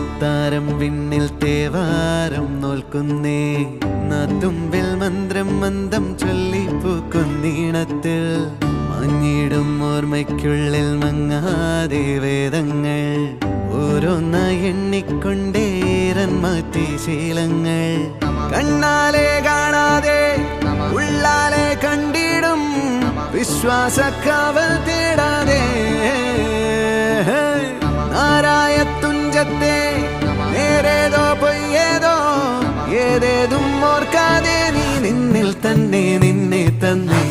അത്താരം വിണ്ണിൽ തേവാരം നോൽക്കുന്നേ നാത്തുമ്പിൽ മന്ത്രം മന്ദം ചൊല്ലിപ്പൂക്കുന്നീണത്തിൽ മങ്ങിടും ഓർമ്മയ്ക്കുള്ളിൽ മങ്ങാതെ വേദങ്ങൾ ഓരോന്നായി എണ്ണിക്കൊണ്ടേരൻ മാറ്റി ശീലങ്ങൾ കണ്ണാലെ കാണാതെ ഉള്ളാലെ കണ്ടിടും വിശ്വാസക്കാവൽ തേടാതെ നാരായ തുഞ്ചത്തെ നേരേതോ പൊയ്യേതോ ഏതേതും ഓർക്കാതെ നീ നിന്നിൽ തന്നെ നിന്നെ തന്നെ